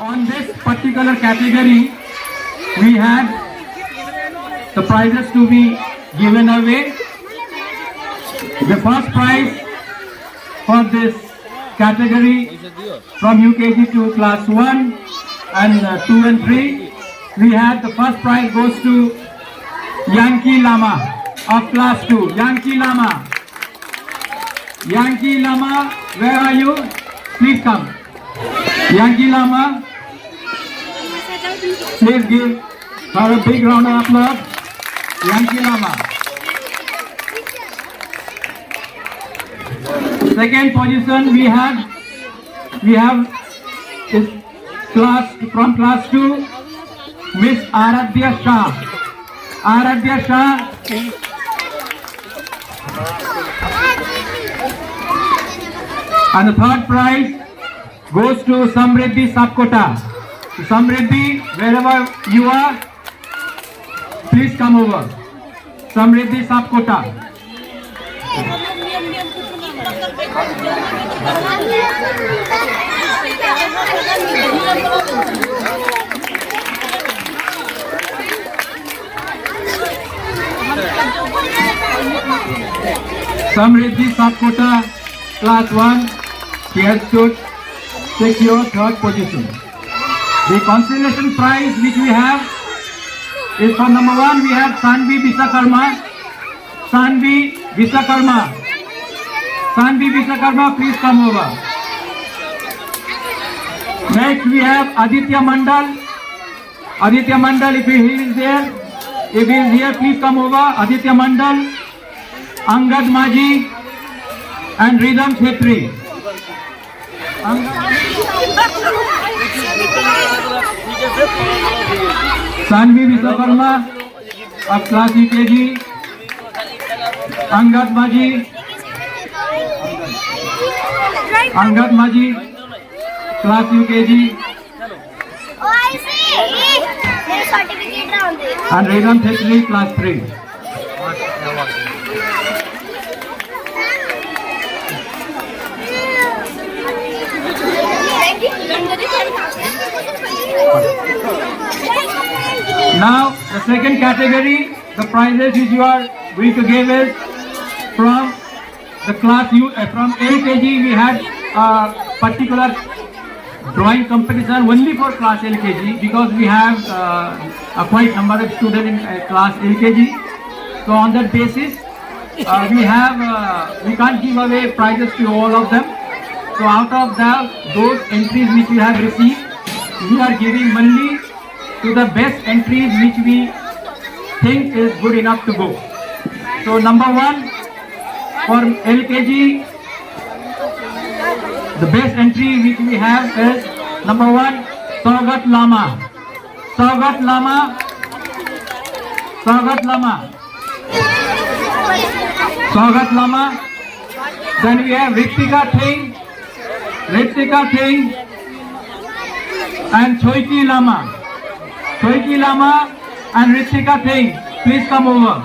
on this particular category, we had the prizes to be given away. The first prize for this category from UKG to class 1 and 2 and 3, we had the first prize goes to Yankee Lama of class 2. Yankee Lama. Yankee Lama, where are you? Please come. Yankee Lama, please give her a big round of applause. Yankee Lama. Second position we have is from class 2, Miss Aradhya Shah. Aradhya Shah. And the third prize goes to Samriddhi Sapkota. Samriddhi, wherever you are, please come over. Samriddhi Sapkota. Samriddhi Sapkota, class 1, she has stood secure third position. The consolation prize which we have is for number 1, we have Sanvi Visakarma. Sanvi Visakarma. Sanvi Visakarma, please come over. Next we have Aditya Mandal. Aditya Mandal, if he is there, if he is here, please come over. Aditya Mandal, Angad Maji and Ridham Chhetri. Sanvi Visakarma of class UKG, Angad Maji, class UKG, and Ridham Chhetri, class 3. Now, the second category, the prizes which you are going to give is from the class U, from LKG. We had a particular drawing competition only for class LKG because we have a quite number of students in class LKG. So on that basis, we can't give away prizes to all of them. So out of those entries which we have received, we are giving only to the best entries which we think is good enough to go. So number 1 for LKG, the best entry which we have is number 1, Saugat Lama. Saugat Lama. Saugat Lama. Saugat Lama. Then we have Ritika Thing. Ritika Thing and Choiki Lama. Choiki Lama and Ritika Thing, please come over.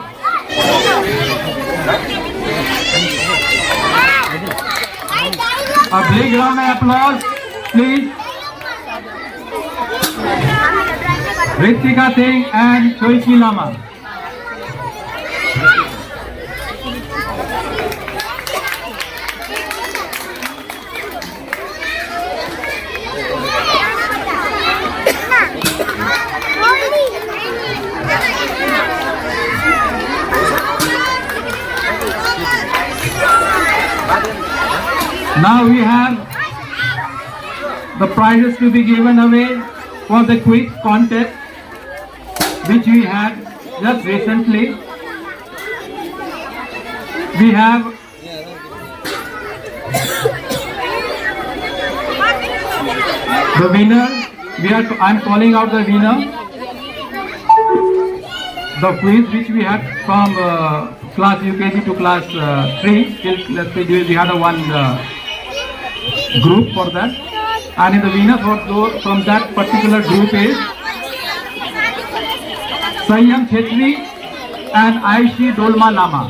A big round of applause, please. Ritika Thing and Choiki Lama. Now we have the prizes to be given away for the quiz contest which we had just recently. We have the winner. I'm calling out the winner. The quiz which we had from class UKG to class 3 till let's say we had a one group for that, and the winner from that particular group is Sayyam Chhetri and Aishi Dolma Lama.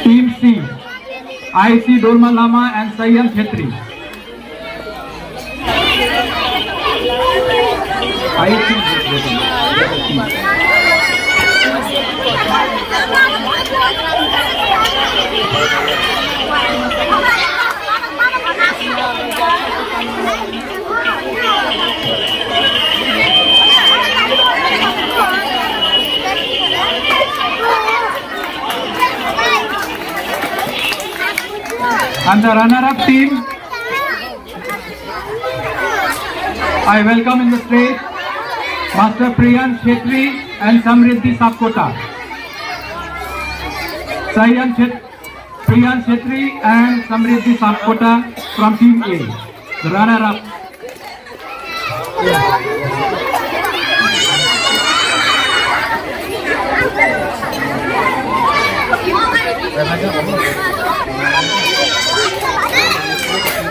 Team C, Aishi Dolma Lama and Sayyam Chhetri. I think and the runner-up team, I welcome in the stage Master Priyan Shetty and Samriddhi Sapkota. Priyan Shetty and Samriddhi Sapkota from Team A, the runner-up.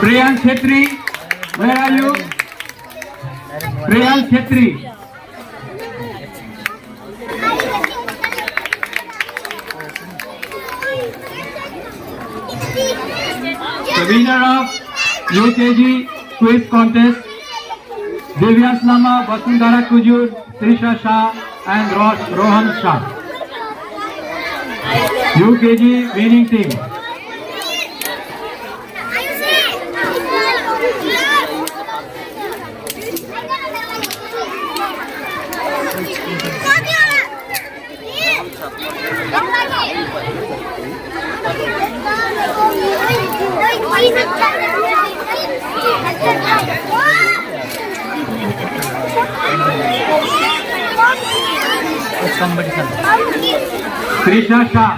Priyan Shetty, where are you? Priyan Shetty. The winner of UKG quiz contest, Devyas Lama, Vasundhara Kujur, Trisha Shah and Rohan Shah. UKG winning team. Trisha Shah.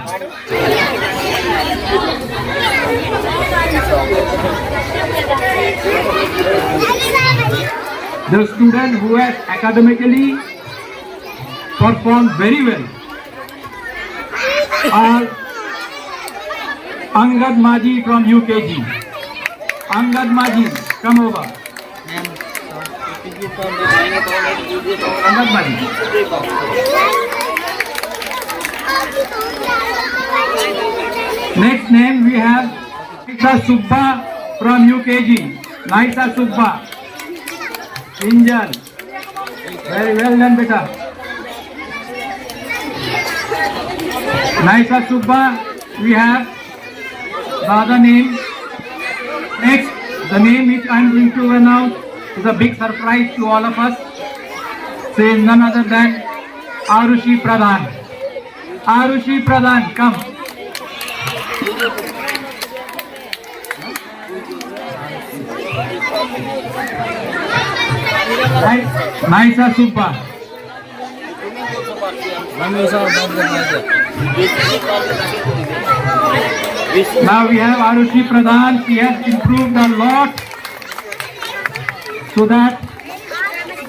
The student who has academically performed very well are Angad Maji from UKG. Angad Maji, come over. Angad Maji. Next name we have Naisa Subba from UKG. Naisa Subba. Angel. Very well done, beta. Naisa Subba, we have the other name. Next, the name which I am going to announce is a big surprise to all of us. Say none other than Arushi Pradhan. Arushi Pradhan, come. Right, Naisa Subba. Now we have Arushi Pradhan. She has improved a lot, so that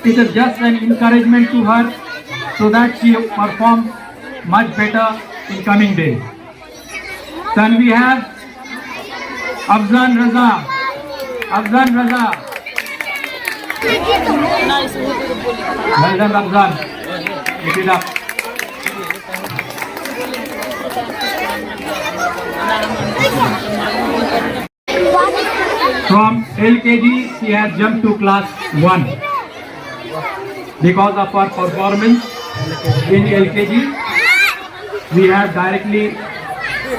it is just an encouragement to her, so that she performs much better in coming days. Then we have Afzan Raza. Afzan Raza. Well done, Afzan. Keep it up. From LKG, she has jumped to class 1 because of her performance in LKG. We have directly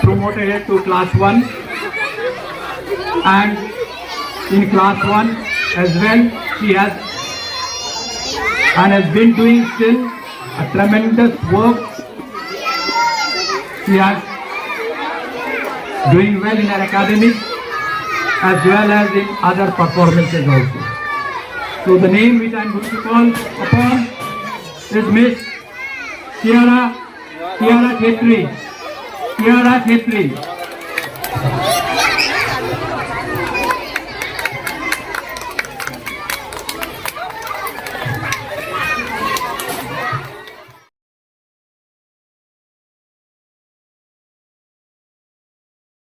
promoted her to class 1, and in class 1 as well she has and has been doing still a tremendous work. She has doing well in her academics as well as in other performances also. So the name which I am going to call upon is Miss Kiara Shetty. Kiara Shetty.